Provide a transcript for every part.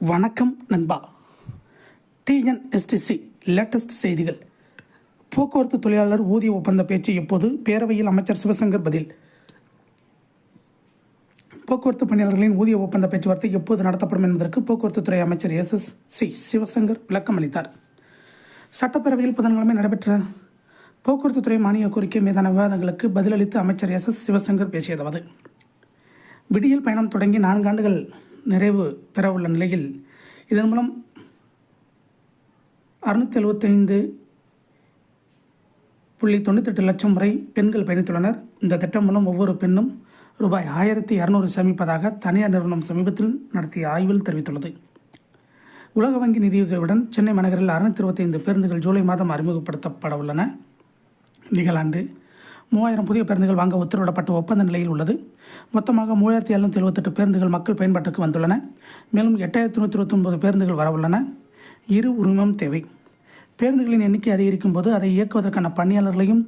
வணக்கம் நண்பா. TNSTC latest செய்திகள். போக்குவரத்து தொழிலாளர் ஊதிய ஒப்பந்த பேச்சு எப்போது? பேரவையில் அமைச்சர் சிவசங்கர் பதில். போக்குவரத்து பணியாளர்களின் ஊதிய ஒப்பந்த பேச்சுவார்த்தை எப்போது நடத்தப்படும் என்பதற்கு போக்குவரத்துத்துறை அமைச்சர் SSC சிவசங்கர் விளக்கம் அளித்தார். சட்டப்பேரவையில் புதன்கிழமை நடைபெற்ற போக்குவரத்துத்துறை மானிய கோரிக்கை மீதான விவாதங்களுக்கு பதிலளித்து அமைச்சர் சிவசங்கர் பேசியதாவது, விடியல் பயணம் தொடங்கி 4 ஆண்டுகள் நிறைவு பெறவுள்ள நிலையில் இதன் மூலம் 675.98 லட்சம் வரை பெண்கள் பயணித்துள்ளனர். இந்த திட்டம் மூலம் ஒவ்வொரு பெண்ணும் ரூபாய் 1200 சேமிப்பதாக தனியார் நிறுவனம் சமீபத்தில் நடத்திய ஆய்வில் தெரிவித்துள்ளது. உலக வங்கி நிதியுதவியுடன் சென்னை மாநகரில் 625 பேருந்துகள் ஜூலை மாதம் அறிமுகப்படுத்தப்பட உள்ளன. நிகழாண்டு 3000 புதிய பேருந்துகள் வாங்க உத்தரவிடப்பட்ட ஒப்பந்த நிலையில் உள்ளது. மொத்தமாக 3778 பேருந்துகள் மக்கள் பயன்பாட்டுக்கு வந்துள்ளன. மேலும் 8129 பேருந்துகள் வரவுள்ளன. இரு உரிமம் தேவை. பேருந்துகளின் எண்ணிக்கை அதிகரிக்கும் போது அதை இயக்குவதற்கான பணியாளர்களையும்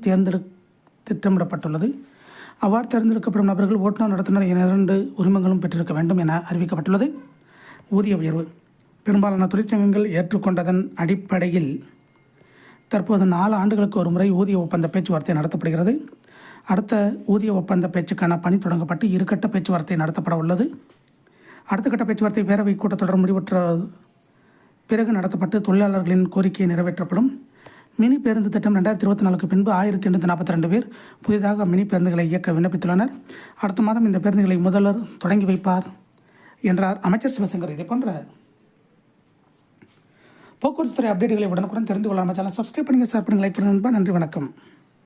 திட்டமிடப்பட்டுள்ளது. அவ்வாறு தேர்ந்தெடுக்கப்படும் நபர்கள் ஓட்டுநர், நடத்துனர் என 2 உரிமங்களும் பெற்றிருக்க வேண்டும் என அறிவிக்கப்பட்டுள்ளது. ஊதிய உயர்வு பெரும்பாலான தொழிற்சங்கங்கள் ஏற்றுக்கொண்டதன் அடிப்படையில் தற்போது 4 ஆண்டுகளுக்கு ஒரு முறை ஊதிய ஒப்பந்த பேச்சுவார்த்தை நடத்தப்படுகிறது. அடுத்த ஊதிய ஒப்பந்த பேச்சுக்கான பணி தொடங்கப்பட்டு 2 கட்ட பேச்சுவார்த்தை நடத்தப்பட உள்ளது. அடுத்த கட்ட பேச்சுவார்த்தை பேரவை கூட்டத்தொடர் முடிவுற்ற பிறகு நடத்தப்பட்டு தொழிலாளர்களின் கோரிக்கையை நிறைவேற்றப்படும். மினி பேருந்து திட்டம் 2024க்கு பின்பு 1842 பேர் புதிதாக மினி பேருந்துகளை இயக்க விண்ணப்பித்துள்ளனர். அடுத்த மாதம் இந்த பேருந்துகளை முதல்வர் தொடங்கி வைப்பார் என்றார் அமைச்சர் சிவசங்கர். இதே போன்ற போக்குவரத்து துறை அப்டேட்டுகளை உடனுக்குடன் தெரிந்து கொள்ள நம்ம சேனல் சப்ஸ்கிரைப் பண்ணுங்கள், ஷேர் பண்ணுங்கள், லைக் பண்ணுங்கள். நன்றி, வணக்கம்.